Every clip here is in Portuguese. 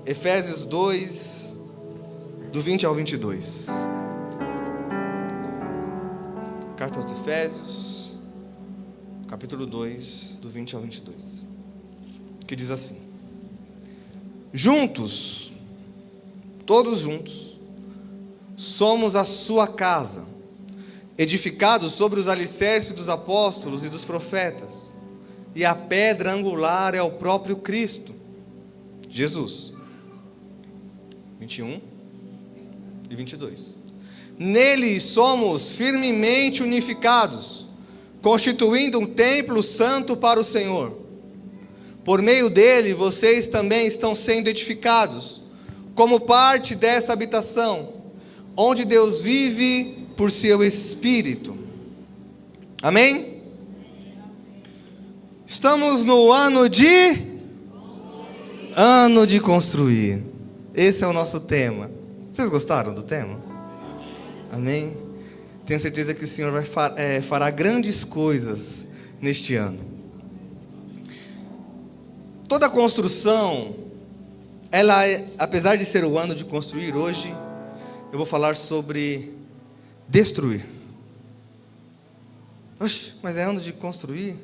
Efésios 2, do 20 ao 22. Carta aos Efésios, capítulo 2, do 20 ao 22. Que diz assim: juntos, todos juntos, somos a sua casa, edificados sobre os alicerces dos apóstolos e dos profetas, e a pedra angular é o próprio Cristo, Jesus. 21 e 22. Nele somos firmemente unificados, constituindo um templo santo para o Senhor. Por meio dele, vocês também estão sendo edificados, como parte dessa habitação, onde Deus vive por seu Espírito. Amém? Estamos no ano de construir. Esse é o nosso tema. Vocês gostaram do tema? Amém? Tenho certeza que o Senhor fará grandes coisas neste ano. Toda construção, apesar de ser o ano de construir, hoje eu vou falar sobre destruir. Oxe, mas é ano de construir?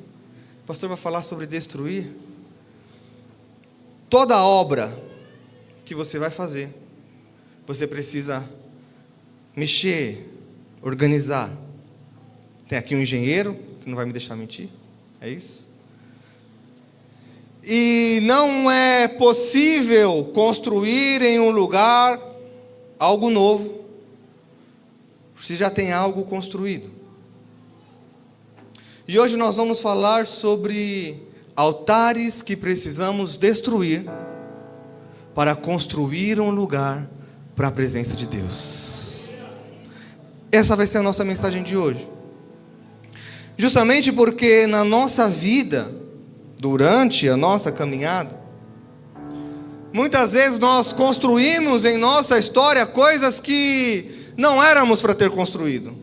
O pastor vai falar sobre destruir? Toda obra que você vai fazer, você precisa mexer, organizar. Tem aqui um engenheiro, que não vai me deixar mentir, é isso? E não é possível construir em um lugar algo novo, se já tem algo construído. E hoje nós vamos falar sobre altares que precisamos destruir para construir um lugar para a presença de Deus. Essa vai ser a nossa mensagem de hoje. Justamente porque na nossa vida, durante a nossa caminhada, muitas vezes nós construímos em nossa história coisas que não éramos para ter construído.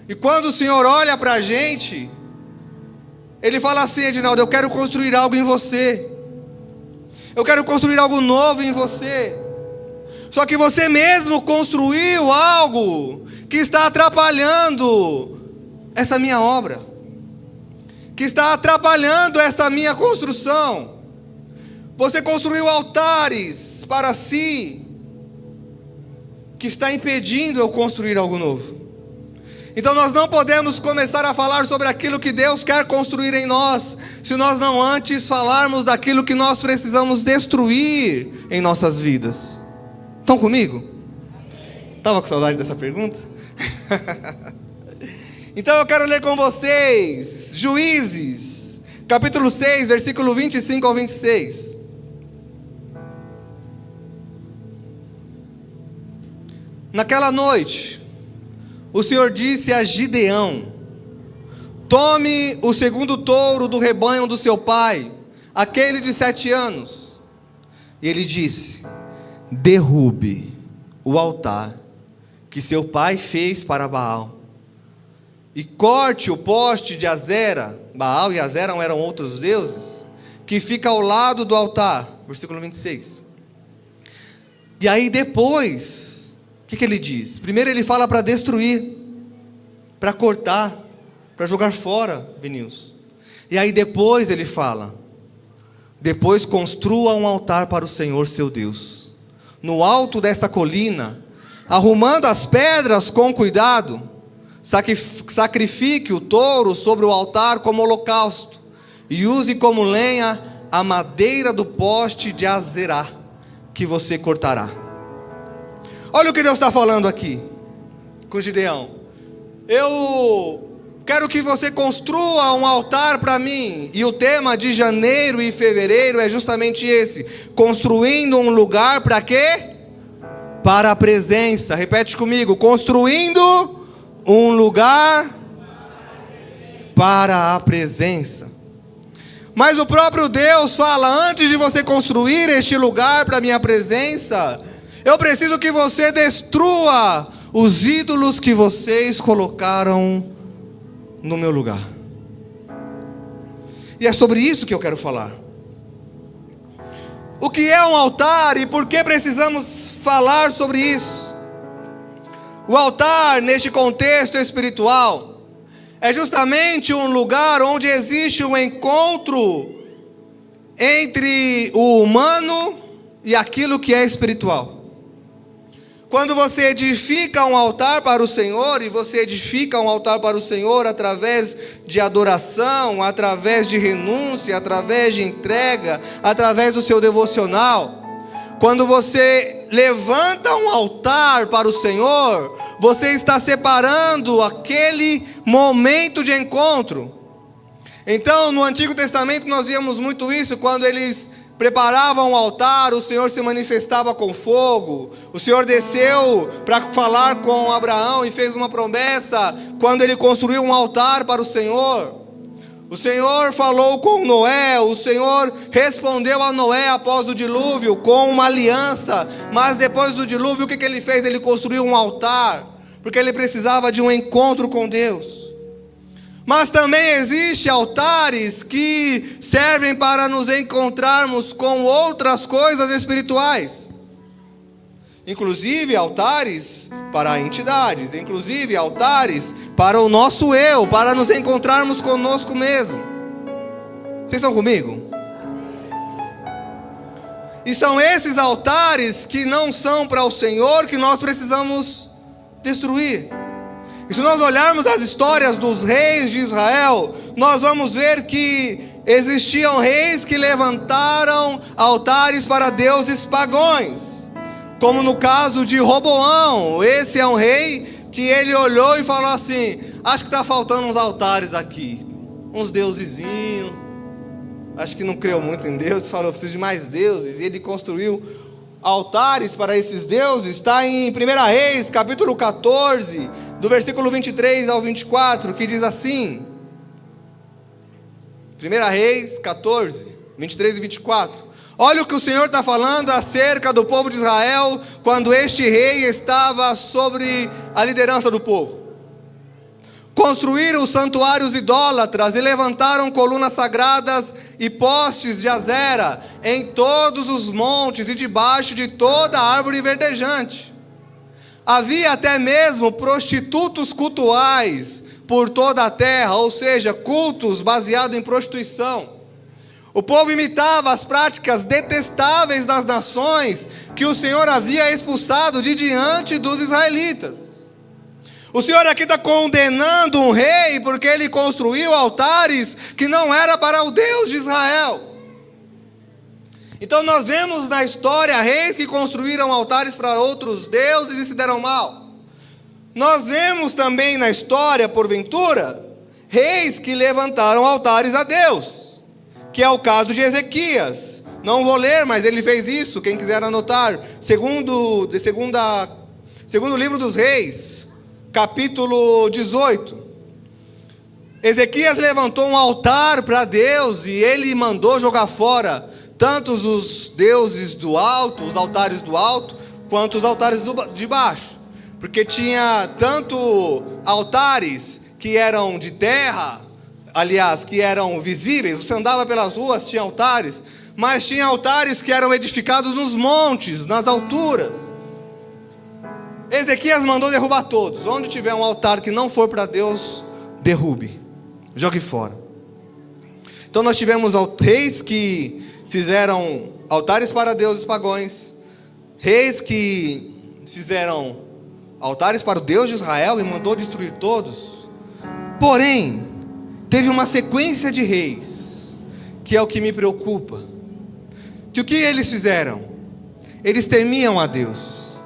E quando o Senhor olha para a gente, Ele fala assim: Edinaldo, eu quero construir algo em você. Eu quero construir algo novo em você. Só que você mesmo construiu algo que está atrapalhando essa minha obra, que está atrapalhando essa minha construção. Você construiu altares para si, que está impedindo eu construir algo novo. Então nós não podemos começar a falar sobre aquilo que Deus quer construir em nós, se nós não antes falarmos daquilo que nós precisamos destruir em nossas vidas. Estão comigo? Estava com saudade dessa pergunta? Então eu quero ler com vocês Juízes, capítulo 6, versículo 25 ao 26. Naquela noite, o Senhor disse a Gideão: tome o segundo touro do rebanho do seu pai, aquele de 7 anos. E ele disse: derrube o altar que seu pai fez para Baal, e corte o poste de Azera. Baal e Azera eram outros deuses, que fica ao lado do altar. Versículo 26. E aí depois, o que ele diz? Primeiro ele fala para destruir, para cortar, para jogar fora, Vinícius. E aí depois ele fala: depois construa um altar para o Senhor seu Deus, no alto desta colina, arrumando as pedras com cuidado. Sacrifique o touro sobre o altar como holocausto, e use como lenha a madeira do poste de Azerá, que você cortará. Olha o que Deus está falando aqui com Gideão: eu quero que você construa um altar para mim. E o tema de janeiro e fevereiro é justamente esse: construindo um lugar para quê? Para a presença. Repete comigo: construindo um lugar para a presença. Mas o próprio Deus fala: antes de você construir este lugar para a minha presença, eu preciso que você destrua os ídolos que vocês colocaram no meu lugar. E é sobre isso que eu quero falar. O que é um altar e por que precisamos falar sobre isso? O altar, neste contexto espiritual, é justamente um lugar onde existe um encontro entre o humano e aquilo que é espiritual. Quando você edifica um altar para o Senhor, e você edifica um altar para o Senhor através de adoração, através de renúncia, através de entrega, através do seu devocional, quando você levanta um altar para o Senhor, você está separando aquele momento de encontro. Então, no Antigo Testamento nós víamos muito isso, quando eles preparavam o altar, o Senhor se manifestava com fogo. O Senhor desceu para falar com Abraão e fez uma promessa quando ele construiu um altar para o Senhor. O Senhor falou com Noé, o Senhor respondeu a Noé após o dilúvio com uma aliança. Mas depois do dilúvio, o que ele fez? Ele construiu um altar, porque ele precisava de um encontro com Deus. Mas também existem altares que servem para nos encontrarmos com outras coisas espirituais. Inclusive altares para entidades, inclusive altares para o nosso eu, para nos encontrarmos conosco mesmo. Vocês estão comigo? E são esses altares que não são para o Senhor que nós precisamos destruir. E se nós olharmos as histórias dos reis de Israel, nós vamos ver que existiam reis que levantaram altares para deuses pagãos, como no caso de Roboão. Esse é um rei que ele olhou e falou assim: acho que está faltando uns altares aqui, uns deusezinhos, acho que não creu muito em Deus, falou: preciso de mais deuses, e ele construiu altares para esses deuses. Está em 1 Reis, capítulo 14, do versículo 23 ao 24, que diz assim, 1 Reis 14, 23 e 24. Olha o que o Senhor está falando acerca do povo de Israel, quando este rei estava sobre a liderança do povo. Construíram santuários idólatras e levantaram colunas sagradas e postes de Azera em todos os montes e debaixo de toda árvore verdejante. Havia até mesmo prostitutos cultuais por toda a terra, ou seja, cultos baseados em prostituição. O povo imitava as práticas detestáveis das nações que o Senhor havia expulsado de diante dos israelitas. O Senhor aqui está condenando um rei porque ele construiu altares que não era para o Deus de Israel. Então nós vemos na história reis que construíram altares para outros deuses e se deram mal. Nós vemos também na história, porventura, reis que levantaram altares a Deus, que é o caso de Ezequias. Não vou ler, mas ele fez isso, quem quiser anotar. Segundo livro dos reis, capítulo 18. Ezequias levantou um altar para Deus e ele mandou jogar fora tanto os deuses do alto, os altares do alto, quanto os altares de baixo. Porque tinha tanto altares que eram de terra, aliás, que eram visíveis. Você andava pelas ruas, tinha altares, mas tinha altares que eram edificados nos montes, nas alturas. Ezequias mandou derrubar todos. Onde tiver um altar que não for para Deus, derrube, jogue fora. Então nós tivemos reis que fizeram altares para deuses pagãos, reis que fizeram altares para o Deus de Israel e mandou destruir todos. Porém, teve uma sequência de reis, que é o que me preocupa. Que o que eles fizeram? Eles temiam a Deus.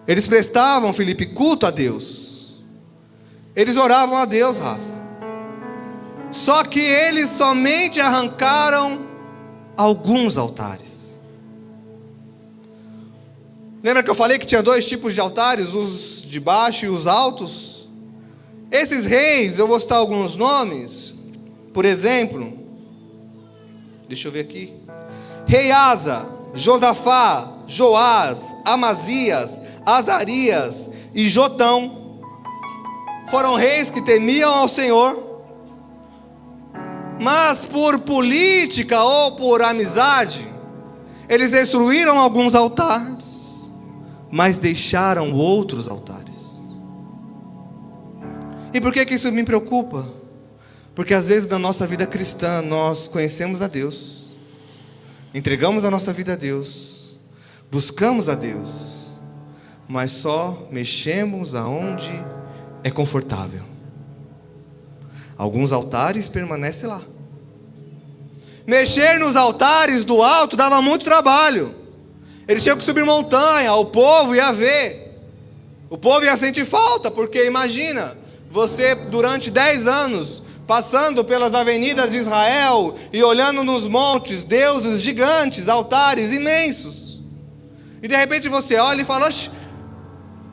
Eles prestavam, Felipe, culto a Deus. Eles oravam a Deus, Rafa. Só que eles somente arrancaram alguns altares. Lembra que eu falei que tinha dois tipos de altares, os de baixo e os altos? Esses reis, eu vou citar alguns nomes. Por exemplo, deixa eu ver aqui. Rei Asa, Josafá, Joás, Amazias, Azarias e Jotão foram reis que temiam ao Senhor, mas por política ou por amizade, Eles destruíram alguns altares, mas deixaram outros altares. E por que isso me preocupa? Porque às vezes na nossa vida cristã nós conhecemos a Deus, entregamos a nossa vida a Deus, buscamos a Deus, mas só mexemos aonde é confortável. Alguns altares permanecem lá. Mexer nos altares do alto dava muito trabalho. Eles tinham que subir montanha, o povo ia ver. O povo ia sentir falta, porque imagina, você durante 10 anos, passando pelas avenidas de Israel e olhando nos montes, deuses gigantes, altares imensos. E de repente você olha e fala, oxe,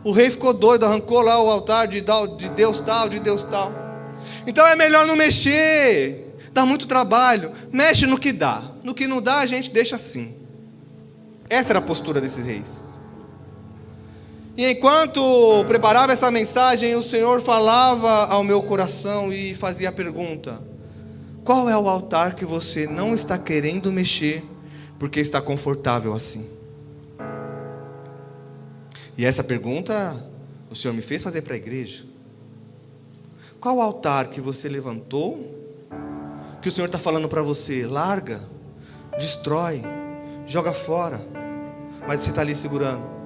o rei ficou doido, arrancou lá o altar de Deus tal, de Deus tal. Então é melhor não mexer. Dá muito trabalho. Mexe no que dá. No que não dá, a gente deixa assim. Essa era a postura desses reis. E enquanto preparava essa mensagem, o Senhor falava ao meu coração e fazia a pergunta: qual é o altar que você não está querendo mexer porque está confortável assim? E essa pergunta o Senhor me fez fazer para a igreja. Qual o altar que você levantou, que o Senhor está falando para você, larga, destrói, joga fora, mas você está ali segurando?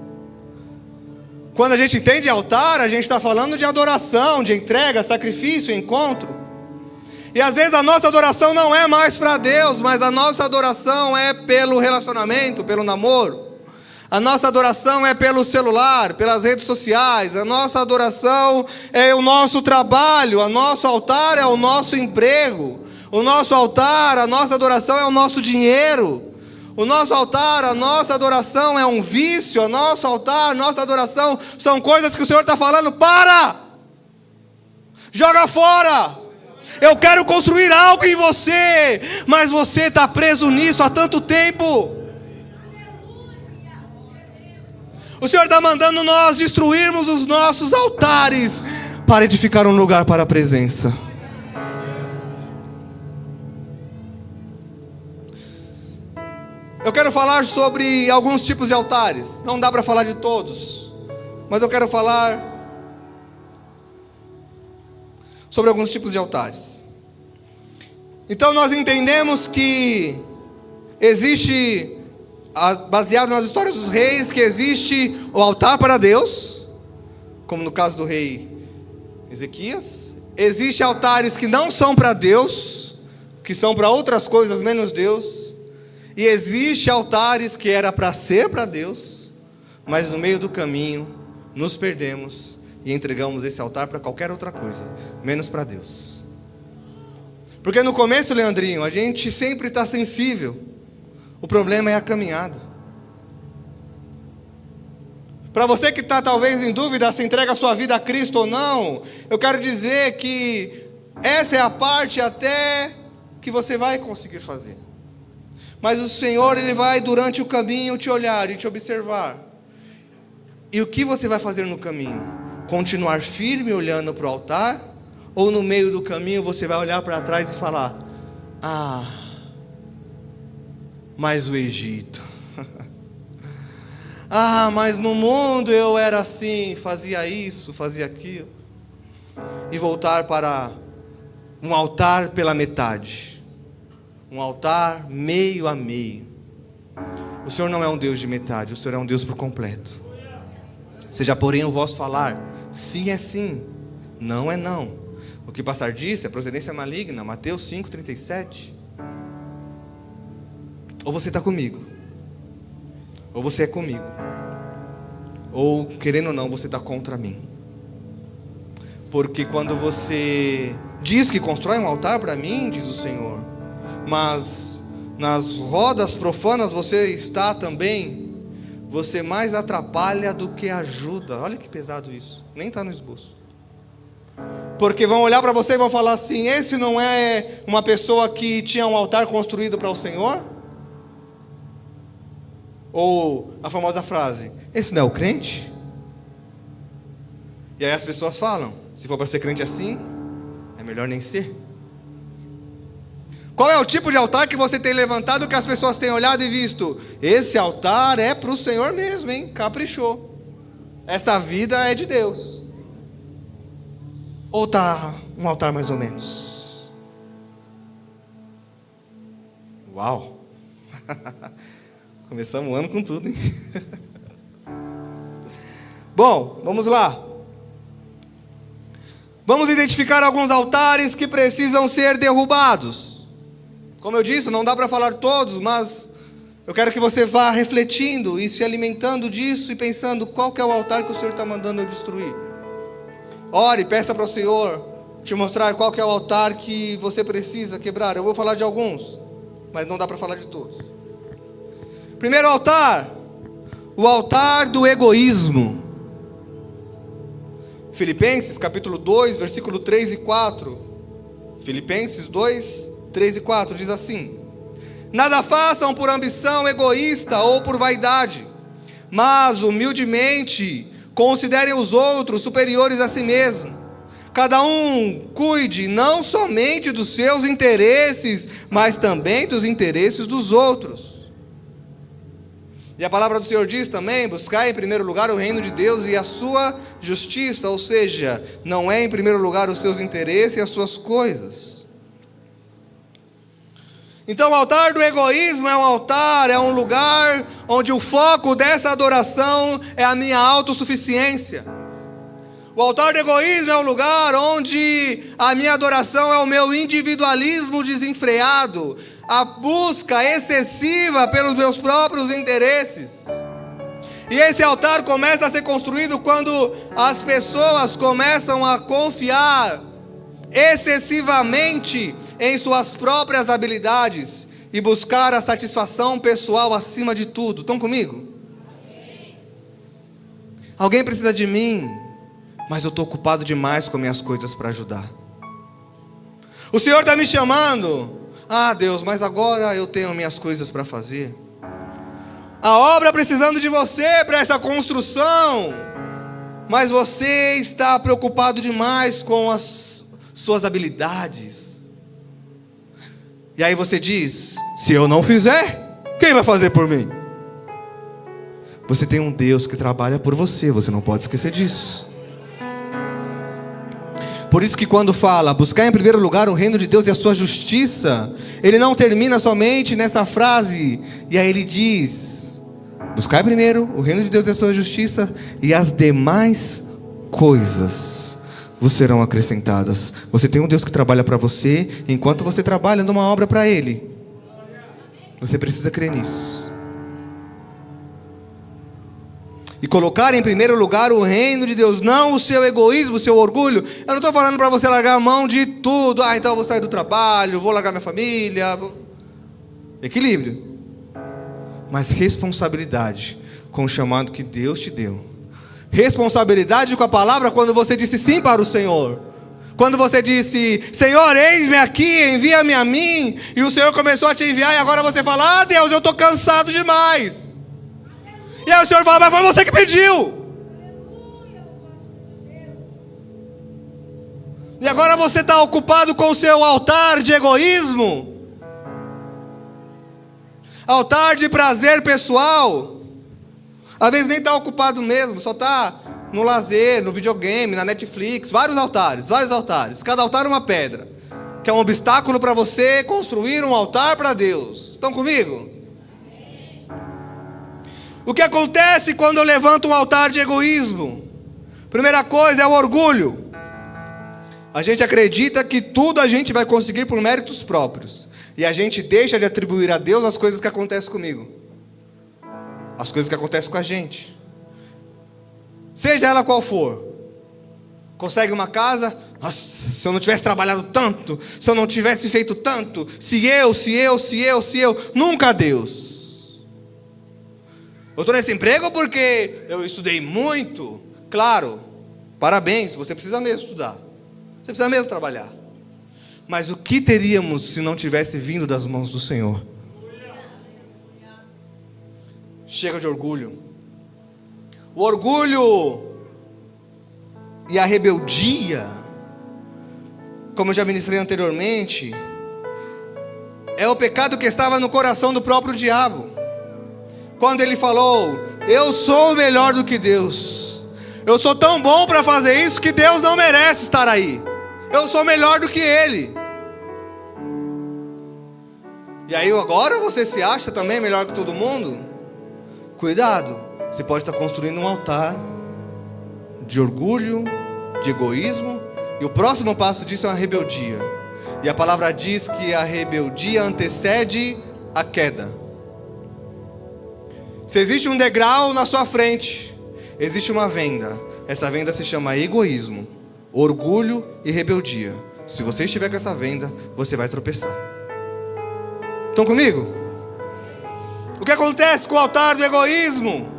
Quando a gente entende altar, a gente está falando de adoração, de entrega, sacrifício, encontro. E às vezes a nossa adoração não é mais para Deus, mas a nossa adoração é pelo relacionamento, pelo namoro. A nossa adoração é pelo celular, pelas redes sociais. A nossa adoração é o nosso trabalho. O nosso altar é o nosso emprego. O nosso altar, a nossa adoração é o nosso dinheiro. O nosso altar, a nossa adoração é um vício. O nosso altar, a nossa adoração são coisas que o Senhor está falando. Para! Joga fora! Eu quero construir algo em você, mas você está preso nisso há tanto tempo. O Senhor está mandando nós destruirmos os nossos altares para edificar um lugar para a presença. Eu quero falar sobre alguns tipos de altares. Não dá para falar de todos, mas eu quero falar sobre alguns tipos de altares. Então nós entendemos que existe, baseado nas histórias dos reis, que existe o altar para Deus, como no caso do rei Ezequias. Existem altares que não são para Deus, que são para outras coisas menos Deus. E existem altares que era para ser para Deus, mas no meio do caminho nos perdemos e entregamos esse altar para qualquer outra coisa, menos para Deus. Porque no começo, Leandrinho, a gente sempre está sensível. O problema é a caminhada. Para você que está talvez em dúvida se entrega a sua vida a Cristo ou não, eu quero dizer que essa é a parte até que você vai conseguir fazer. Mas o Senhor, Ele vai durante o caminho te olhar e te observar. E o que você vai fazer no caminho? Continuar firme olhando para o altar? Ou no meio do caminho você vai olhar para trás e falar: ah, mas o Egito. Ah, mas no mundo eu era assim, fazia isso, fazia aquilo. E voltar para um altar pela metade. Um altar meio a meio. O Senhor não é um Deus de metade, o Senhor é um Deus por completo. Seja porém o vosso falar, sim é sim, não é não. O que passar disso é procedência maligna, Mateus 5,37. Ou você está comigo, ou você é comigo, ou querendo ou não, você está contra mim. Porque quando você diz que constrói um altar para mim, diz o Senhor, mas nas rodas profanas você está também, você mais atrapalha do que ajuda. Olha que pesado isso, nem está no esboço. Porque vão olhar para você e vão falar assim: esse não é uma pessoa que tinha um altar construído para o Senhor? Ou a famosa frase: esse não é o crente? E aí as pessoas falam: se for para ser crente assim, é melhor nem ser. Qual é o tipo de altar que você tem levantado que as pessoas têm olhado e visto? Esse altar é para o Senhor mesmo, hein? Caprichou. Essa vida é de Deus. Ou está um altar mais ou menos? Uau! Começamos o ano com tudo, hein? Bom, vamos lá. Vamos identificar alguns altares que precisam ser derrubados. Como eu disse, não dá para falar todos, mas eu quero que você vá refletindo e se alimentando disso e pensando qual que é o altar que o Senhor está mandando eu destruir. Ore, peça para o Senhor te mostrar qual que é o altar que você precisa quebrar. Eu vou falar de alguns, mas não dá para falar de todos. Primeiro altar, o altar do egoísmo. Filipenses capítulo 2, versículo 3 e 4. Filipenses 2, 3 e 4 diz assim: nada façam por ambição egoísta ou por vaidade, mas humildemente considerem os outros superiores a si mesmo. Cada um cuide não somente dos seus interesses, mas também dos interesses dos outros. E a palavra do Senhor diz também: buscar em primeiro lugar o reino de Deus e a sua justiça, ou seja, não é em primeiro lugar os seus interesses e as suas coisas. Então o altar do egoísmo é um altar, é um lugar onde o foco dessa adoração é a minha autossuficiência. O altar do egoísmo é um lugar onde a minha adoração é o meu individualismo desenfreado, a busca excessiva pelos meus próprios interesses. E esse altar começa a ser construído quando as pessoas começam a confiar excessivamente em suas próprias habilidades e buscar a satisfação pessoal acima de tudo. Estão comigo? Alguém precisa de mim, mas eu estou ocupado demais com minhas coisas para ajudar. O Senhor está me chamando. Ah, Deus, mas agora eu tenho minhas coisas para fazer. A obra precisando de você para essa construção, mas você está preocupado demais com as suas habilidades. E aí você diz: se eu não fizer, quem vai fazer por mim? Você tem um Deus que trabalha por você, você não pode esquecer disso. Por isso que quando fala buscar em primeiro lugar o reino de Deus e a sua justiça, ele não termina somente nessa frase. E aí ele diz: buscar primeiro o reino de Deus e a sua justiça, e as demais coisas vos serão acrescentadas. Você tem um Deus que trabalha para você, enquanto você trabalha numa obra para Ele. Você precisa crer nisso. E colocar em primeiro lugar o reino de Deus, não o seu egoísmo, o seu orgulho. Eu não estou falando para você largar a mão de tudo. Ah, então eu vou sair do trabalho, vou largar minha família. Equilíbrio. Mas responsabilidade com o chamado que Deus te deu. Responsabilidade com a palavra quando você disse sim para o Senhor. Quando você disse: Senhor, eis-me aqui, envia-me a mim. E o Senhor começou a te enviar e agora você fala: ah, Deus, eu estou cansado demais. E aí o Senhor fala: mas foi você que pediu. E agora você está ocupado com o seu altar de egoísmo, altar de prazer pessoal. Às vezes nem está ocupado mesmo, só está no lazer, no videogame, na Netflix. Vários altares. Cada altar uma pedra, que é um obstáculo para você construir um altar para Deus. Estão comigo? O que acontece quando eu levanto um altar de egoísmo? Primeira coisa é o orgulho. A gente acredita que tudo a gente vai conseguir por méritos próprios. E a gente deixa de atribuir a Deus as coisas que acontecem comigo. As coisas que acontecem com a gente. Seja ela qual for. Consegue uma casa? Nossa, se eu não tivesse trabalhado tanto, se eu não tivesse feito tanto, se eu. Nunca Deus. Eu estou nesse emprego porque eu estudei muito. Claro, parabéns, você precisa mesmo estudar. Você precisa mesmo trabalhar. Mas o que teríamos se não tivesse vindo das mãos do Senhor? Chega de orgulho. O orgulho e a rebeldia, como eu já ministrei anteriormente, é o pecado que estava no coração do próprio diabo. Quando ele falou: eu sou melhor do que Deus, eu sou tão bom para fazer isso que Deus não merece estar aí, eu sou melhor do que Ele. E aí agora você se acha também melhor que todo mundo? Cuidado, você pode estar construindo um altar de orgulho, de egoísmo, e o próximo passo disso é uma rebeldia. E a palavra diz que a rebeldia antecede a queda. Se existe um degrau na sua frente, existe uma venda. Essa venda se chama egoísmo, orgulho e rebeldia. Se você estiver com essa venda, você vai tropeçar. Estão comigo? O que acontece com o altar do egoísmo?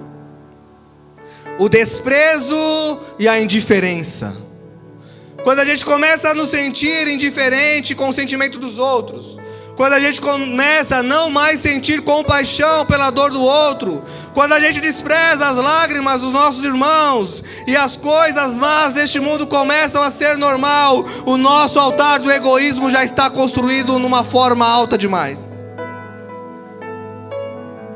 O desprezo e a indiferença. Quando a gente começa a nos sentir indiferente com o sentimento dos outros, quando a gente começa a não mais sentir compaixão pela dor do outro, quando a gente despreza as lágrimas dos nossos irmãos e as coisas más deste mundo começam a ser normal, o nosso altar do egoísmo já está construído numa forma alta demais.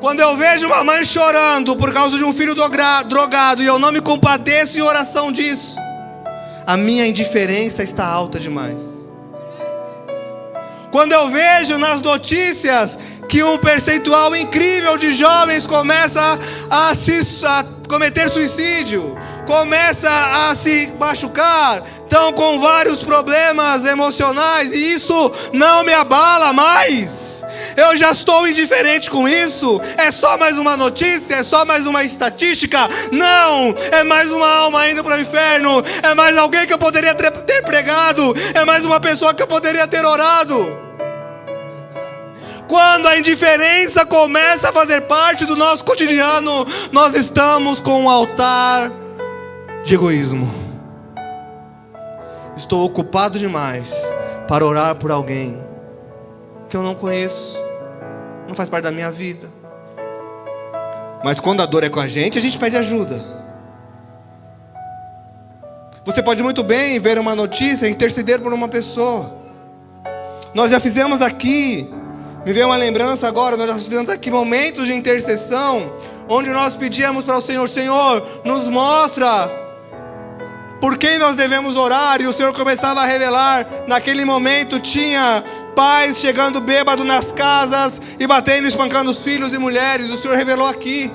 Quando eu vejo uma mãe chorando por causa de um filho drogado e eu não me compadeço em oração disso, a minha indiferença está alta demais. Quando eu vejo nas notícias que um percentual incrível de jovens começa a cometer suicídio, começa a se machucar, estão com vários problemas emocionais, e isso não me abala mais. Eu já estou indiferente com isso. É só mais uma notícia? É só mais uma estatística? Não, é mais uma alma indo para o inferno. É mais alguém que eu poderia ter pregado. É mais uma pessoa que eu poderia ter orado. Quando a indiferença começa a fazer parte do nosso cotidiano, nós estamos com um altar de egoísmo. Estou ocupado demais para orar por alguém que eu não conheço, não faz parte da minha vida. Mas quando a dor é com a gente pede ajuda. Você pode muito bem ver uma notícia e interceder por uma pessoa. Nós já fizemos aqui, me veio uma lembrança agora, nós já fizemos aqui momentos de intercessão, onde nós pedíamos para o Senhor: Senhor, nos mostra por quem nós devemos orar. E o Senhor começava a revelar. Naquele momento tinha pais chegando bêbado nas casas e batendo e espancando os filhos e mulheres. O Senhor revelou aqui.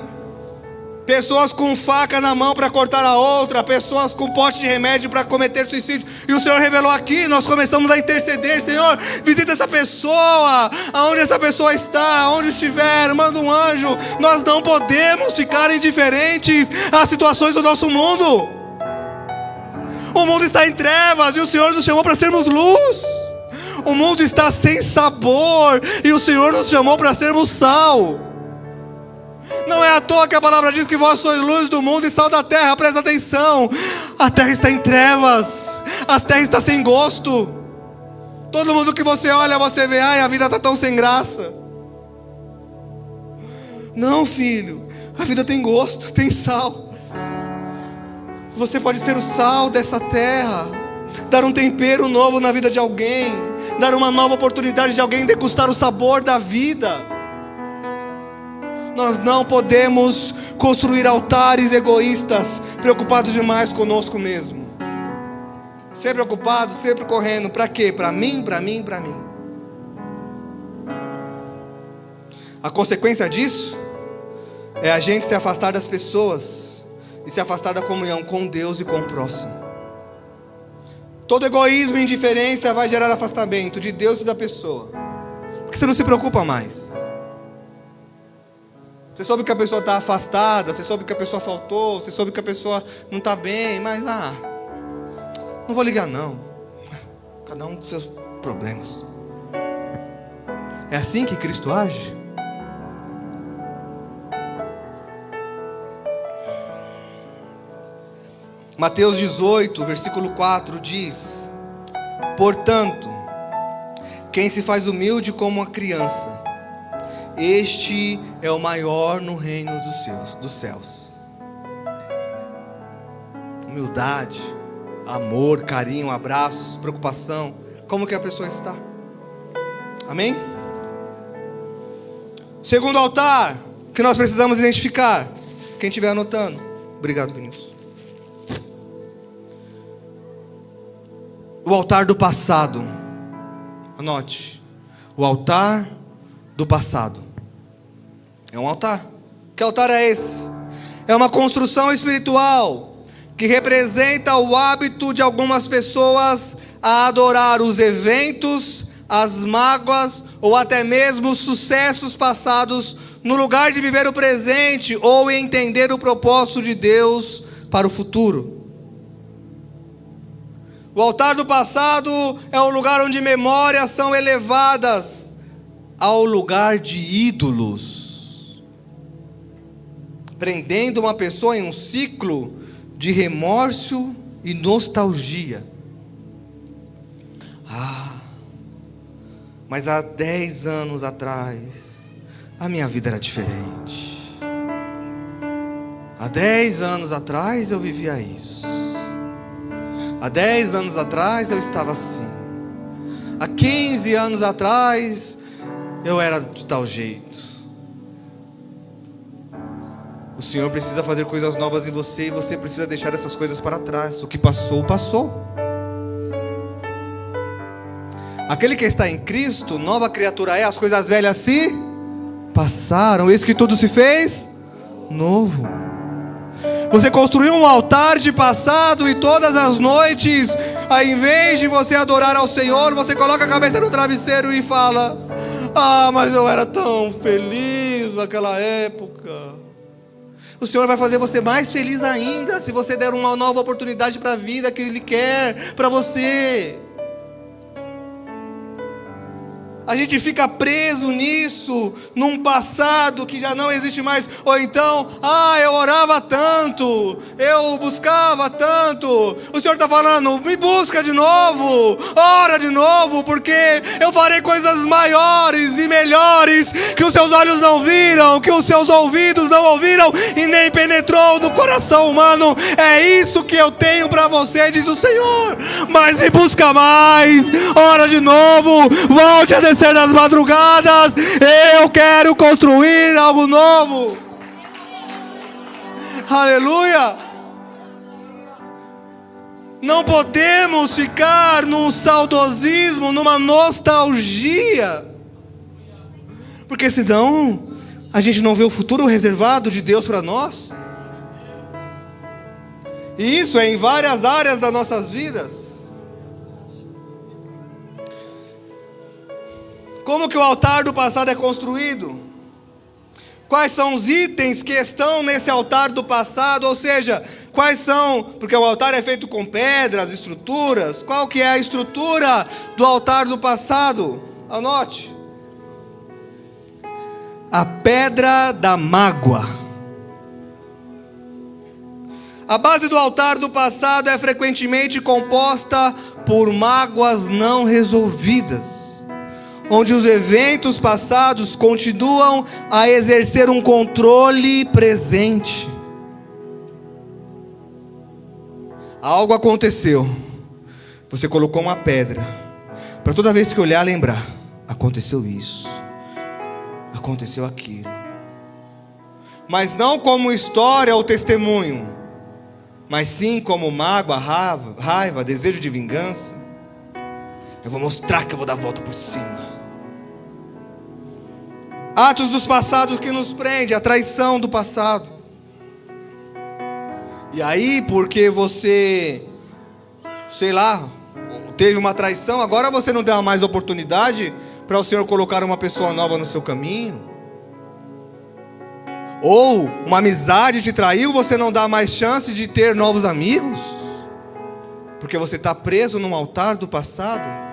Pessoas com faca na mão para cortar a outra, pessoas com pote de remédio para cometer suicídio. E o Senhor revelou aqui. Nós começamos a interceder: Senhor, visita essa pessoa, aonde essa pessoa está, aonde estiver, manda um anjo. Nós não podemos ficar indiferentes às situações do nosso mundo. O mundo está em trevas e o Senhor nos chamou para sermos luz. O mundo está sem sabor e o Senhor nos chamou para sermos sal. Não é à toa que a palavra diz que vós sois luz do mundo e sal da terra. Presta atenção, a terra está em trevas, a terra está sem gosto. Todo mundo que você olha, você vê: ai, a vida está tão sem graça. Não, filho, a vida tem gosto, tem sal. Você pode ser o sal dessa terra, dar um tempero novo na vida de alguém, dar uma nova oportunidade de alguém degustar o sabor da vida. Nós não podemos construir altares egoístas, preocupados demais conosco mesmo. Sempre ocupado, sempre correndo. Para quê? Para mim, para mim, para mim. A consequência disso é a gente se afastar das pessoas e se afastar da comunhão com Deus e com o próximo. Todo egoísmo e indiferença vai gerar afastamento de Deus e da pessoa, porque você não se preocupa mais. Você soube que a pessoa está afastada, você soube que a pessoa faltou, você soube que a pessoa não está bem, mas não vou ligar não. Cada um com seus problemas. É assim que Cristo age? Mateus 18, versículo 4 diz: portanto, quem se faz humilde como uma criança, este é o maior no reino dos céus. Humildade, amor, carinho, abraço, preocupação. Como que a pessoa está? Amém? Segundo altar que nós precisamos identificar. Quem estiver anotando. Obrigado, Vinícius. O altar do passado. Anote. O altar do passado. É um altar. Que altar é esse? É uma construção espiritual que representa o hábito de algumas pessoas a adorar os eventos, as mágoas ou até mesmo os sucessos passados, no lugar de viver o presente ou entender o propósito de Deus para o futuro. O altar do passado é o lugar onde memórias são elevadas ao lugar de ídolos, prendendo uma pessoa em um ciclo de remorso e nostalgia. Mas há 10 anos atrás, a minha vida era diferente. Há 10 anos atrás eu vivia isso. Há 10 anos atrás eu estava assim. Há 15 anos atrás eu era de tal jeito. O Senhor precisa fazer coisas novas em você e você precisa deixar essas coisas para trás. O que passou, passou. Aquele que está em Cristo, nova criatura é, as coisas velhas se passaram, eis que tudo se fez novo. Você construiu um altar de passado e todas as noites, ao invés de você adorar ao Senhor, você coloca a cabeça no travesseiro e fala: mas eu era tão feliz naquela época. O Senhor vai fazer você mais feliz ainda se você der uma nova oportunidade para a vida que Ele quer para você. A gente fica preso nisso, num passado que já não existe mais. Ou então, eu orava tanto, eu buscava tanto. O Senhor está falando: me busca de novo, ora de novo, porque eu farei coisas maiores e melhores que os seus olhos não viram, que os seus ouvidos não ouviram e nem penetrou no coração humano. É isso que eu tenho para você, diz o Senhor. Mas me busca mais, ora de novo, volte a descer nas madrugadas. Eu quero construir algo novo. Aleluia. Não podemos ficar num saudosismo, numa nostalgia, porque senão a gente não vê o futuro reservado de Deus para nós. E isso é em várias áreas das nossas vidas. Como que o altar do passado é construído? Quais são os itens que estão nesse altar do passado? Ou seja, quais são, porque o altar é feito com pedras, estruturas. Qual que é a estrutura do altar do passado? Anote. A pedra da mágoa. A base do altar do passado é frequentemente composta por mágoas não resolvidas, onde os eventos passados continuam a exercer um controle presente. Algo aconteceu, você colocou uma pedra, para toda vez que olhar lembrar: aconteceu isso, aconteceu aquilo. Mas não como história ou testemunho, mas sim como mágoa, raiva, desejo de vingança. Eu vou mostrar que eu vou dar a volta por cima. Atos dos passados que nos prende, a traição do passado. E aí, porque você, teve uma traição, agora você não dá mais oportunidade para o Senhor colocar uma pessoa nova no seu caminho. Ou uma amizade te traiu, você não dá mais chance de ter novos amigos, porque você está preso num altar do passado.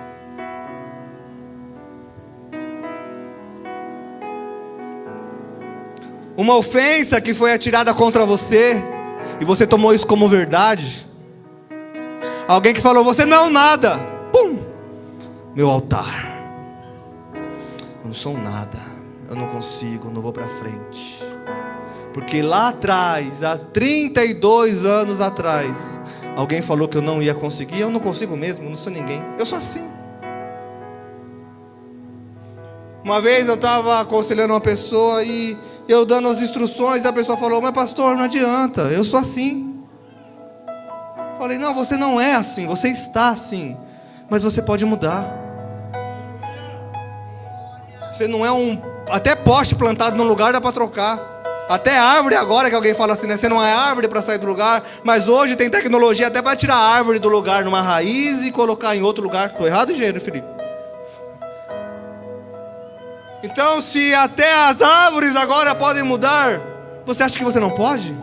Uma ofensa que foi atirada contra você e você tomou isso como verdade. Alguém que falou: você não nada. Pum! Meu altar. Eu não sou nada. Eu não consigo, não vou para frente. Porque lá atrás, há 32 anos atrás, alguém falou que eu não ia conseguir. Eu não consigo mesmo, eu não sou ninguém. Eu sou assim. Uma vez eu estava aconselhando uma pessoa e eu dando as instruções, a pessoa falou: mas pastor, não adianta, eu sou assim. Falei: não, você não é assim, você está assim, mas você pode mudar. Você não é até poste plantado no lugar dá para trocar. Até árvore agora, que alguém fala assim, né? Você não é árvore para sair do lugar, mas hoje tem tecnologia até para tirar a árvore do lugar numa raiz e colocar em outro lugar. Estou errado, engenheiro Felipe? Então, se até as árvores agora podem mudar, você acha que você não pode?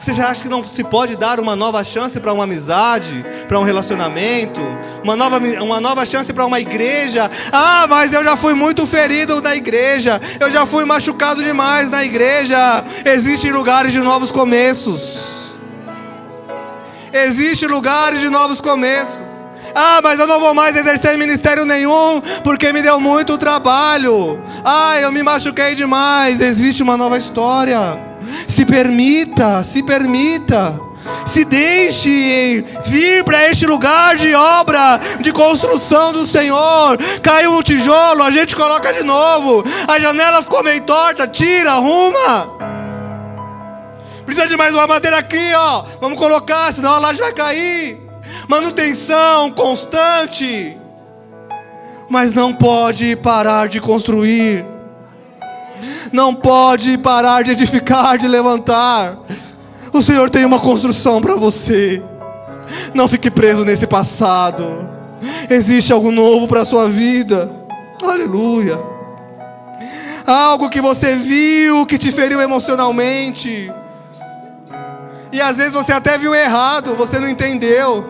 Você já acha que não se pode dar uma nova chance para uma amizade, para um relacionamento, uma nova chance para uma igreja? Ah, mas eu já fui muito ferido na igreja, eu já fui machucado demais na igreja. Existem lugares de novos começos. Existem lugares de novos começos. Ah, mas eu não vou mais exercer ministério nenhum, porque me deu muito trabalho. Ah, eu me machuquei demais. Existe uma nova história. Se permita, se deixe vir para este lugar de obra, de construção do Senhor. Caiu um tijolo, a gente coloca de novo. A janela ficou meio torta, tira, arruma. Precisa de mais uma madeira aqui, ó. Vamos colocar, senão a laje vai cair. Manutenção constante. Mas não pode parar de construir. Não pode parar de edificar, de levantar. O Senhor tem uma construção para você. Não fique preso nesse passado. Existe algo novo para a sua vida. Aleluia. Algo que você viu, que te feriu emocionalmente. E às vezes você até viu errado, você não entendeu.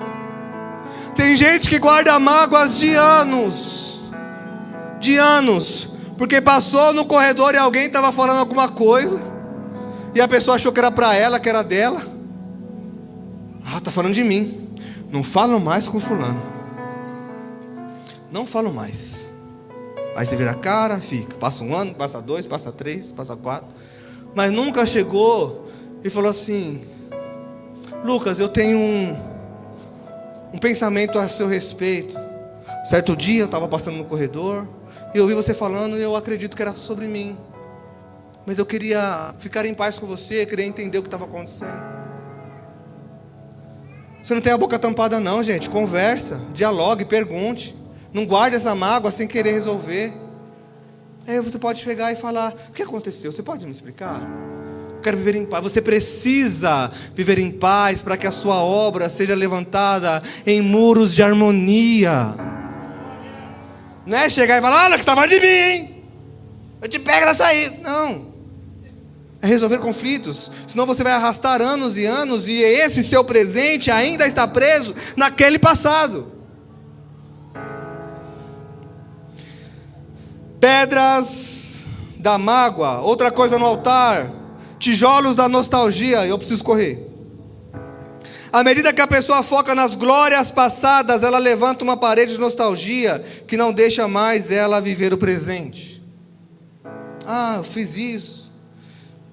Tem gente que guarda mágoas de anos. Porque passou no corredor e alguém estava falando alguma coisa, e a pessoa achou que era para ela, que era dela. Ah, está falando de mim. Não falo mais com fulano. Não falo mais. Aí você vira a cara, fica. Passa 1 ano, passa 2, passa 3, passa 4. Mas nunca chegou e falou assim: Lucas, eu tenho um pensamento a seu respeito. Certo dia eu estava passando no corredor e eu ouvi você falando e eu acredito que era sobre mim. Mas eu queria ficar em paz com você, queria entender o que estava acontecendo. Você não tem a boca tampada não, gente. Conversa, dialogue, pergunte. Não guarde essa mágoa sem querer resolver. Aí você pode chegar e falar: o que aconteceu? Você pode me explicar? Eu quero viver em paz. Você precisa viver em paz para que a sua obra seja levantada em muros de harmonia. Não é chegar e falar: olha, que você está falando de mim, hein? Eu te pego nessa aí. Não. É resolver conflitos. Senão você vai arrastar anos e anos, e esse seu presente ainda está preso naquele passado. Pedras da mágoa. Outra coisa no altar: tijolos da nostalgia. Eu preciso correr. À medida que a pessoa foca nas glórias passadas, ela levanta uma parede de nostalgia que não deixa mais ela viver o presente. Ah, eu fiz isso.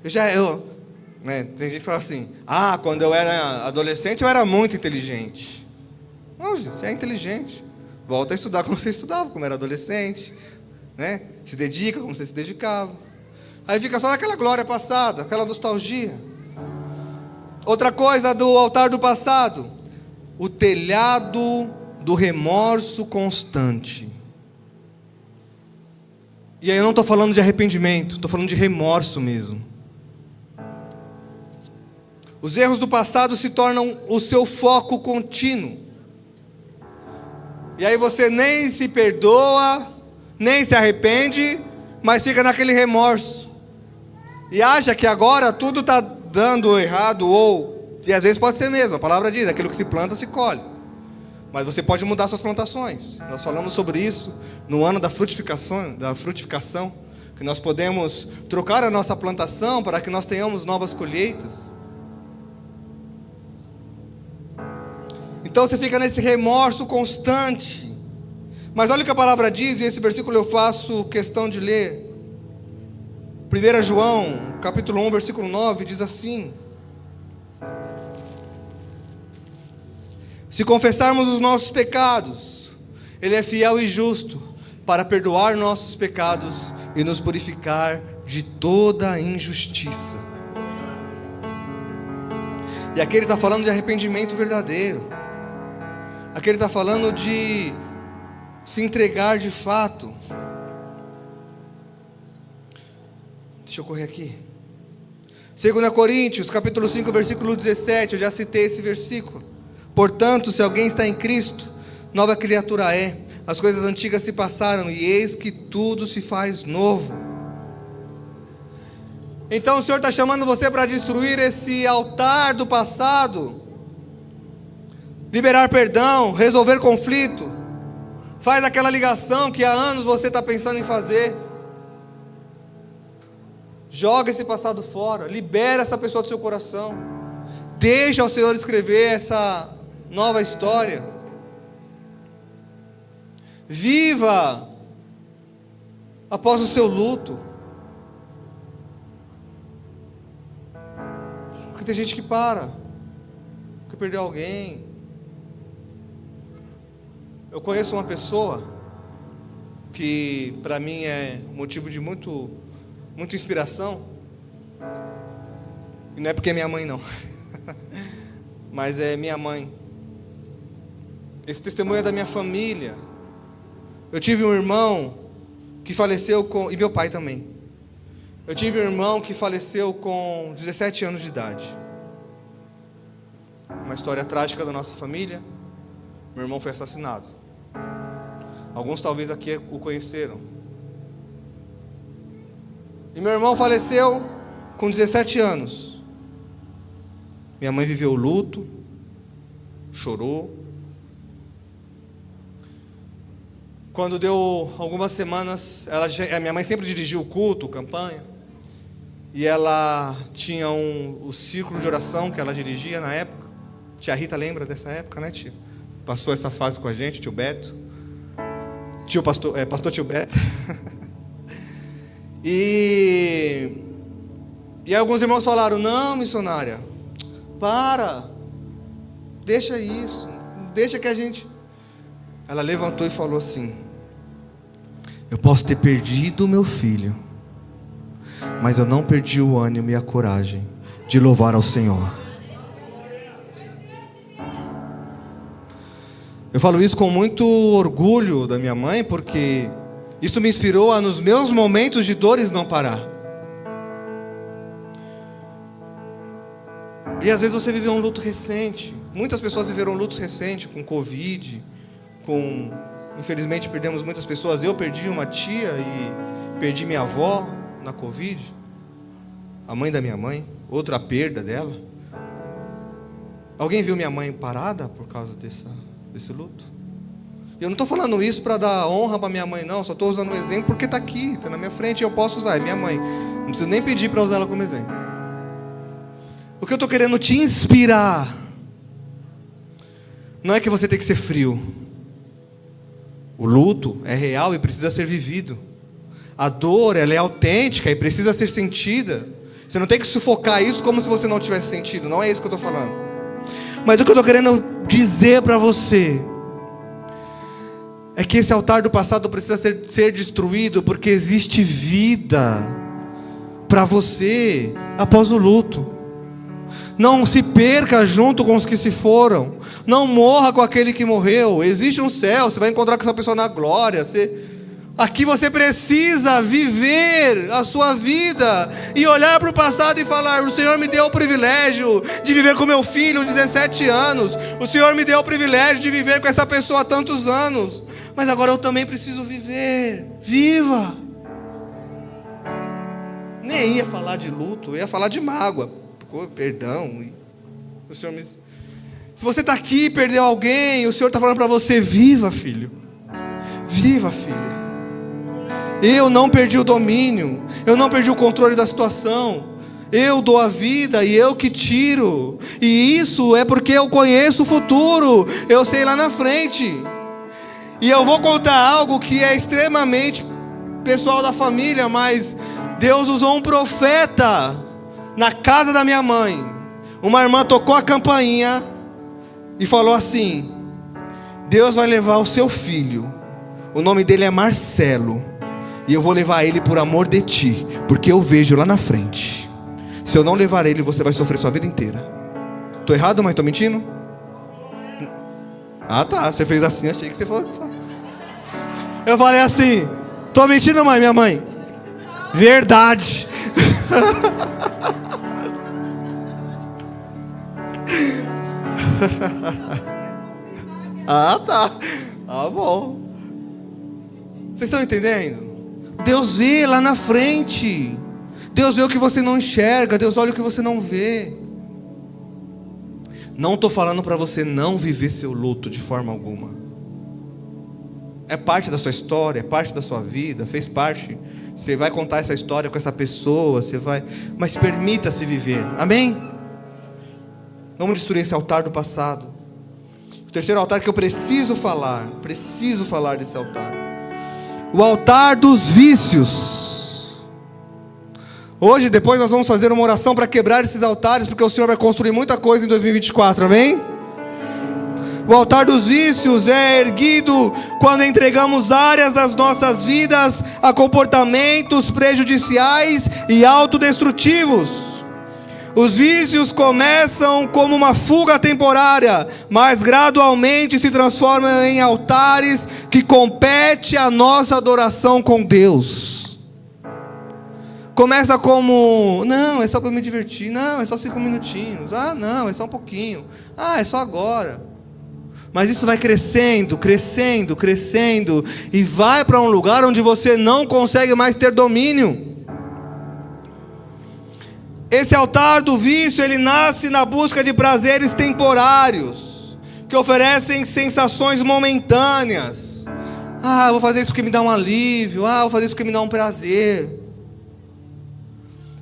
Tem gente que fala assim: ah, quando eu era adolescente eu era muito inteligente. Não, gente, você é inteligente. Volta a estudar como você estudava, como era adolescente. Né? Se dedica como você se dedicava. Aí fica só naquela glória passada, aquela nostalgia. Outra coisa do altar do passado: o telhado do remorso constante. E aí eu não estou falando de arrependimento, estou falando de remorso mesmo. Os erros do passado se tornam o seu foco contínuo. E aí você nem se perdoa, nem se arrepende, mas fica naquele remorso. E acha que agora tudo está dando errado, e às vezes pode ser mesmo, a palavra diz: aquilo que se planta se colhe. Mas você pode mudar suas plantações. Nós falamos sobre isso no ano da frutificação, que nós podemos trocar a nossa plantação para que nós tenhamos novas colheitas. Então você fica nesse remorso constante. Mas olha o que a palavra diz, e esse versículo eu faço questão de ler. 1 João, capítulo 1, versículo 9, diz assim: se confessarmos os nossos pecados, Ele é fiel e justo para perdoar nossos pecados e nos purificar de toda injustiça. E aqui ele está falando de arrependimento verdadeiro. Aqui ele está falando de se entregar de fato. Deixa eu correr aqui. 2 Coríntios, capítulo 5, versículo 17. Eu já citei esse versículo. Portanto, se alguém está em Cristo, nova criatura é. As coisas antigas se passaram e eis que tudo se faz novo. Então o Senhor está chamando você para destruir esse altar do passado, liberar perdão, resolver conflito. Faz aquela ligação que há anos você está pensando em fazer. Joga esse passado fora, libera essa pessoa do seu coração. Deixa o Senhor escrever essa nova história. Viva após o seu luto. Porque tem gente que para, porque perdeu alguém. Eu conheço uma pessoa que para mim é motivo de muita inspiração. E não é porque é minha mãe não. Mas é minha mãe. Esse testemunho é da minha família. Eu tive um irmão que faleceu e meu pai também. Eu tive um irmão que faleceu com 17 anos de idade. Uma história trágica da nossa família. Meu irmão foi assassinado. Alguns talvez aqui o conheceram. E meu irmão faleceu com 17 anos. Minha mãe viveu o luto, chorou. Quando deu algumas semanas, a minha mãe sempre dirigiu o culto, campanha. E ela tinha o círculo de oração que ela dirigia na época. Tia Rita lembra dessa época, né, tia? Passou essa fase com a gente, tio Beto. Pastor tio Beto. E alguns irmãos falaram: não, missionária, deixa isso, deixa que a gente... Ela levantou e falou assim: eu posso ter perdido o meu filho, mas eu não perdi o ânimo e a coragem de louvar ao Senhor. Eu falo isso com muito orgulho da minha mãe, porque isso me inspirou a, nos meus momentos de dores, não parar. E às vezes você viveu um luto recente. Muitas pessoas viveram lutos recentes, com Covid, infelizmente perdemos muitas pessoas. Eu perdi uma tia e perdi minha avó na Covid, a mãe da minha mãe, outra perda dela. Alguém viu minha mãe parada por causa desse luto? Eu não estou falando isso para dar honra para minha mãe, não. Só estou usando um exemplo porque está aqui, está na minha frente e eu posso usar. É minha mãe, não preciso nem pedir para usar ela como exemplo. O que eu estou querendo te inspirar não é que você tem que ser frio. O luto é real e precisa ser vivido. A dor, ela é autêntica e precisa ser sentida. Você não tem que sufocar isso como se você não tivesse sentido. Não é isso que eu estou falando. Mas o que eu estou querendo dizer para você é que esse altar do passado precisa ser destruído, porque existe vida para você após o luto. Não se perca junto com os que se foram. Não morra com aquele que morreu. Existe um céu, você vai encontrar com essa pessoa na glória. Aqui você precisa viver a sua vida e olhar para o passado e falar: o Senhor me deu o privilégio de viver com meu filho 17 anos. O Senhor me deu o privilégio de viver com essa pessoa há tantos anos. Mas agora eu também preciso viver. Viva! Nem ia falar de luto, eu ia falar de mágoa, perdão. O Senhor me... Se você está aqui e perdeu alguém, o Senhor está falando para você: viva, filho. Viva, filha. Eu não perdi o domínio, eu não perdi o controle da situação. Eu dou a vida e eu que tiro. E isso é porque eu conheço o futuro. Eu sei lá na frente. E eu vou contar algo que é extremamente pessoal da família, mas Deus usou um profeta na casa da minha mãe. Uma irmã tocou a campainha e falou assim: Deus vai levar o seu filho, O nome dele é Marcelo. E eu vou levar ele por amor de ti, porque eu vejo lá na frente. Se eu não levar ele, você vai sofrer sua vida inteira. Estou errado, mãe? Estou mentindo? Ah, tá. Você fez assim, achei que você falou. Eu falei assim: estou mentindo, mãe? Minha mãe? Verdade. Ah, tá. Ah, bom. Vocês estão entendendo? Deus vê lá na frente. Deus vê o que você não enxerga. Deus olha o que você não vê. Não estou falando para você não viver seu luto de forma alguma. É parte da sua história, é parte da sua vida, fez parte. Você vai contar essa história com essa pessoa, você vai, mas permita-se viver. Amém? Vamos destruir esse altar do passado. O terceiro altar que eu preciso falar desse altar. O altar dos vícios. Hoje, depois nós vamos fazer uma oração para quebrar esses altares, porque o Senhor vai construir muita coisa em 2024, amém? O altar dos vícios é erguido quando entregamos áreas das nossas vidas a comportamentos prejudiciais e autodestrutivos. Os vícios começam como uma fuga temporária, mas gradualmente se transformam em altares que competem a nossa adoração com Deus. Começa como: não, é só para me divertir. Não, é só 5 minutinhos. Ah, não, é só um pouquinho. Ah, é só agora. Mas isso vai crescendo, crescendo, crescendo, e vai para um lugar onde você não consegue mais ter domínio. Esse altar do vício, ele nasce na busca de prazeres temporários, que oferecem sensações momentâneas. Ah, eu vou fazer isso porque me dá um alívio. Ah, eu vou fazer isso porque me dá um prazer.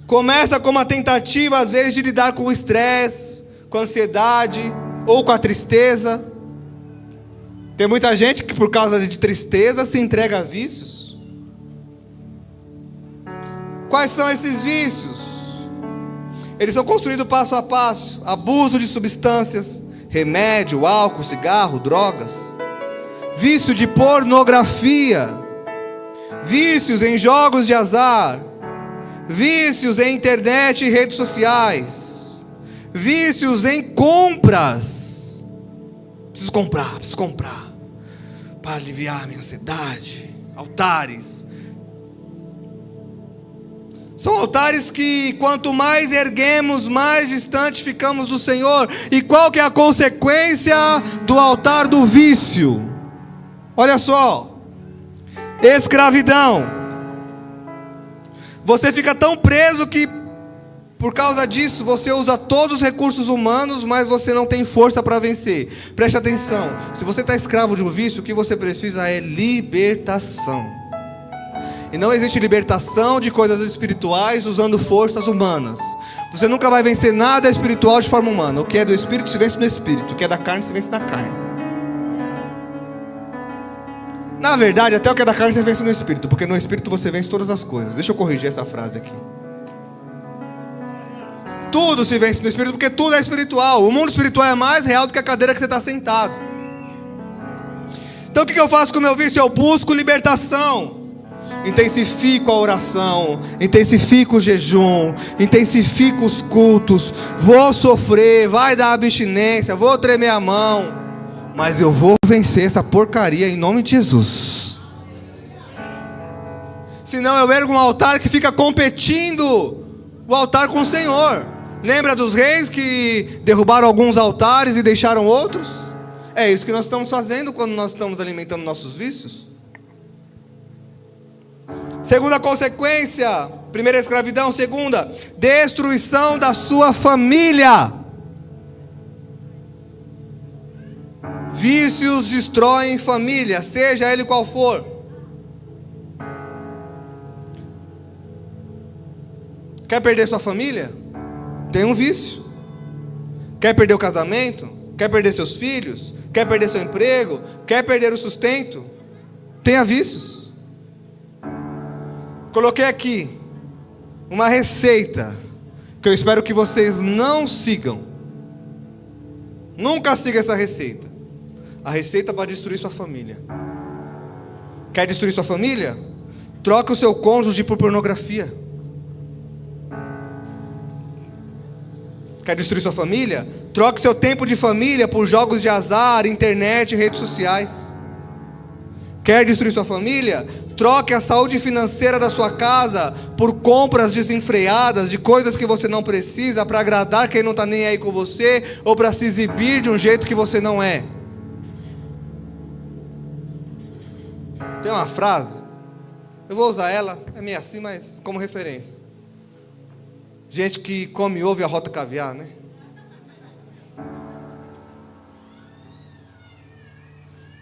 Começa com uma tentativa, às vezes, de lidar com o estresse, com a ansiedade ou com a tristeza. Tem muita gente que por causa de tristeza se entrega a vícios. Quais são esses vícios? Eles são construídos passo a passo. Abuso de substâncias, remédio, álcool, cigarro, drogas. Vício de pornografia. Vícios em jogos de azar. Vícios em internet e redes sociais. Vícios em compras. Preciso comprar, para aliviar a minha ansiedade. Altares. São altares que quanto mais erguemos, mais distante ficamos do Senhor. E qual que é a consequência do altar do vício? Olha só. Escravidão. Você fica tão preso que por causa disso, você usa todos os recursos humanos, mas você não tem força para vencer. Preste atenção. Se você está escravo de um vício, o que você precisa é libertação. E não existe libertação de coisas espirituais usando forças humanas. Você nunca vai vencer nada espiritual de forma humana. O que é do espírito se vence no espírito. O que é da carne se vence na carne. Na verdade, até o que é da carne você vence no espírito. Porque no espírito você vence todas as coisas. Deixa eu corrigir essa frase aqui. Tudo se vence no espírito, porque tudo é espiritual. O mundo espiritual é mais real do que a cadeira que você está sentado. Então o que eu faço com o meu vício? Eu busco libertação. Intensifico a oração, intensifico o jejum, intensifico os cultos. Vou sofrer, vai dar abstinência, vou tremer a mão, mas eu vou vencer essa porcaria em nome de Jesus. Senão eu ergo um altar que fica competindo o altar com o Senhor. Lembra dos reis que derrubaram alguns altares e deixaram outros? É isso que nós estamos fazendo quando nós estamos alimentando nossos vícios. Segunda consequência, primeira escravidão, segunda, destruição da sua família. Vícios destroem família, seja ele qual for. Quer perder sua família? Tem um vício. Quer perder o casamento? Quer perder seus filhos? Quer perder seu emprego? Quer perder o sustento? Tenha vícios. Coloquei aqui uma receita que eu espero que vocês não sigam. Nunca siga essa receita. A receita para destruir sua família. Quer destruir sua família? Troque o seu cônjuge por pornografia. Quer destruir sua família? Troque seu tempo de família por jogos de azar, internet e redes sociais. Quer destruir sua família? Troque a saúde financeira da sua casa por compras desenfreadas de coisas que você não precisa para agradar quem não está nem aí com você ou para se exibir de um jeito que você não é. Tem uma frase, eu vou usar ela, é meio assim, mas como referência. Gente que come ovo e arrota caviar, né?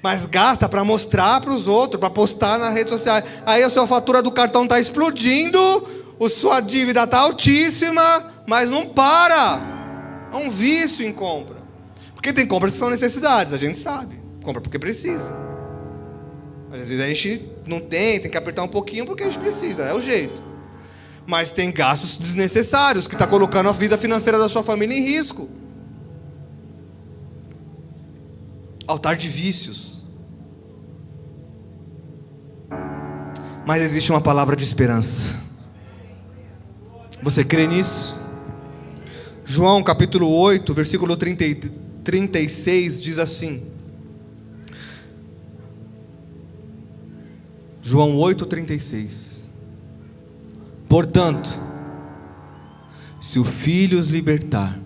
Mas gasta para mostrar para os outros, para postar nas redes sociais. Aí a sua fatura do cartão está explodindo, a sua dívida está altíssima, mas não para. É um vício em compra. Porque tem compras que são necessidades, a gente sabe. Compra porque precisa. Mas às vezes a gente não tem que apertar um pouquinho porque a gente precisa, é o jeito. Mas tem gastos desnecessários que está colocando a vida financeira da sua família em risco. Altar de vícios. Mas existe uma palavra de esperança. Você crê nisso? João capítulo 8, versículo 36 diz assim. João 8,36. Portanto, se o Filho os libertar,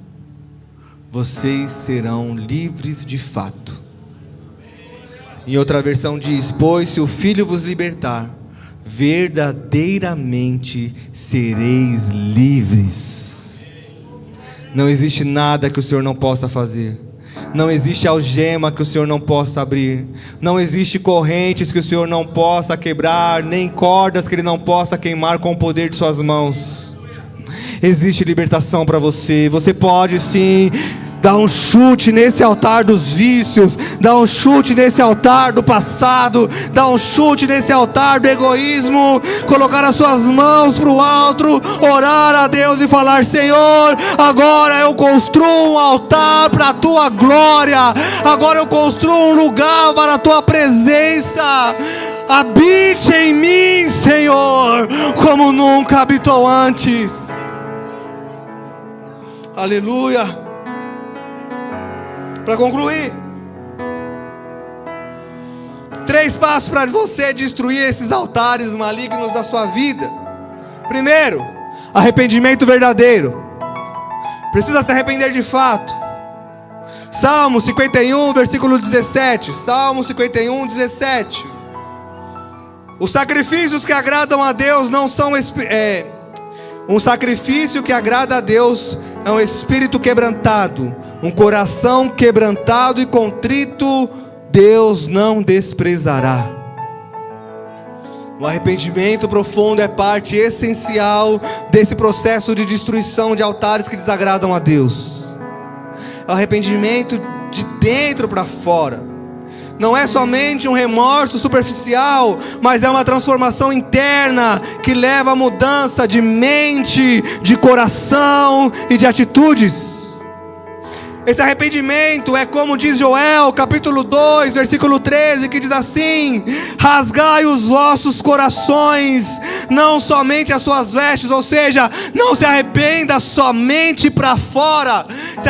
vocês serão livres de fato. Em outra versão diz: pois se o Filho vos libertar, verdadeiramente sereis livres. Não existe nada que o Senhor não possa fazer. Não existe algema que o Senhor não possa abrir. Não existe correntes que o Senhor não possa quebrar, nem cordas que Ele não possa queimar com o poder de suas mãos. Existe libertação para você. Você pode sim dar um chute nesse altar dos vícios, dar um chute nesse altar do passado, dar um chute nesse altar do egoísmo, colocar as suas mãos para o alto, orar a Deus e falar: Senhor, agora eu construo um altar para a Tua glória, agora eu construo um lugar para a Tua presença. Habite em mim, Senhor, como nunca habitou antes. Aleluia. Para concluir, 3 passos para você destruir esses altares malignos da sua vida. Primeiro, arrependimento verdadeiro. Precisa se arrepender de fato. Salmo 51, versículo 17. Salmo 51, 17. Os sacrifícios que agradam a Deus não são... um sacrifício que agrada a Deus é um espírito quebrantado, um coração quebrantado e contrito, Deus não desprezará. O arrependimento profundo é parte essencial desse processo de destruição de altares que desagradam a Deus. É o arrependimento de dentro para fora. Não é somente um remorso superficial, mas é uma transformação interna que leva a mudança de mente, de coração e de atitudes. Esse arrependimento é como diz Joel, capítulo 2, versículo 13, que diz assim: rasgai os vossos corações, não somente as suas vestes. Ou seja, não se arrependa somente para fora, se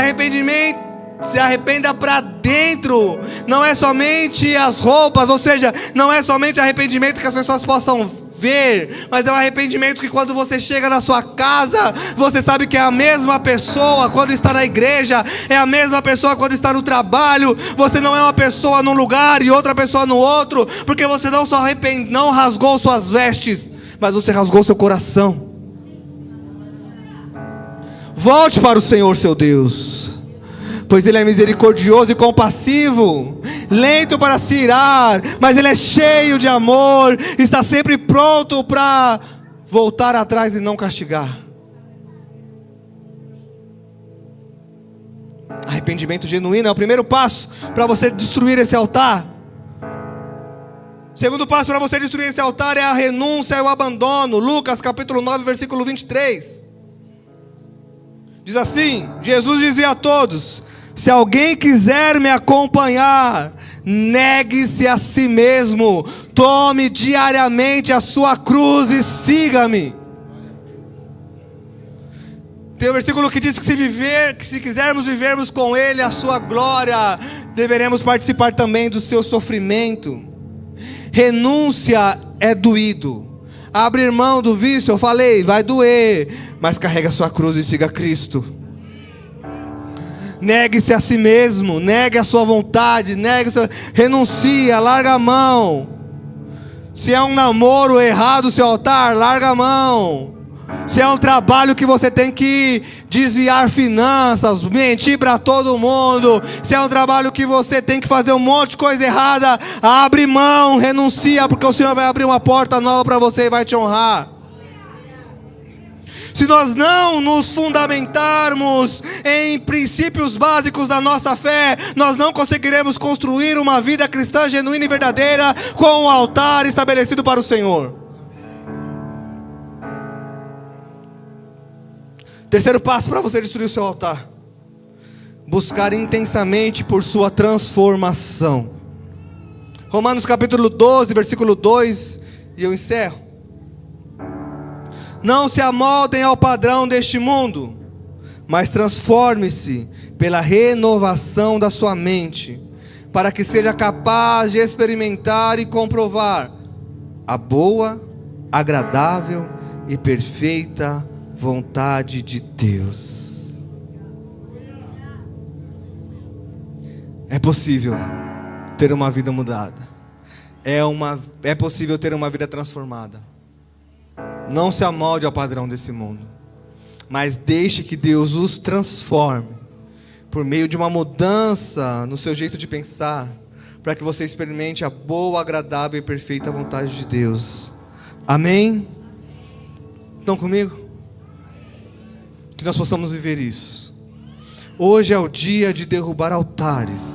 arrependa para dentro. Não é somente as roupas, ou seja, não é somente arrependimento que as pessoas possam ver, mas é um arrependimento que quando você chega na sua casa, você sabe que é a mesma pessoa quando está na igreja, é a mesma pessoa quando está no trabalho. Você não é uma pessoa num lugar e outra pessoa no outro, porque você não rasgou suas vestes, mas você rasgou seu coração. Volte para o Senhor seu Deus, pois Ele é misericordioso e compassivo, lento para se irar, mas Ele é cheio de amor, está sempre pronto para voltar atrás e não castigar. Arrependimento genuíno é o primeiro passo para você destruir esse altar. O segundo passo para você destruir esse altar é a renúncia e o abandono. Lucas capítulo 9, versículo 23. Diz assim: Jesus dizia a todos: se alguém quiser me acompanhar, negue-se a si mesmo, Tome diariamente a sua cruz e siga-me. Tem um versículo que diz que se quisermos vivermos com Ele a sua glória, deveremos participar também do seu sofrimento. Renúncia é doído. Abrir mão do vício, eu falei, vai doer, mas carrega a sua cruz e siga Cristo. Negue-se a si mesmo, negue a sua vontade, renuncia, larga a mão. Se é um namoro errado o seu altar, larga a mão. Se é um trabalho que você tem que desviar finanças, mentir para todo mundo, se é um trabalho que você tem que fazer um monte de coisa errada, abre mão, renuncia, porque o Senhor vai abrir uma porta nova para você e vai te honrar. Se nós não nos fundamentarmos em princípios básicos da nossa fé, nós não conseguiremos construir uma vida cristã genuína e verdadeira com um altar estabelecido para o Senhor. Terceiro passo para você destruir o seu altar: buscar intensamente por sua transformação. Romanos capítulo 12, versículo 2, e eu encerro. Não se amoldem ao padrão deste mundo, mas transforme-se pela renovação da sua mente, para que seja capaz de experimentar e comprovar a boa, agradável e perfeita vontade de Deus. É possível ter uma vida mudada. É possível ter uma vida transformada. Não se amolde ao padrão desse mundo, mas deixe que Deus os transforme por meio de uma mudança no seu jeito de pensar, para que você experimente a boa, agradável e perfeita vontade de Deus. Amém? Estão comigo? Que nós possamos viver isso. Hoje é o dia de derrubar altares.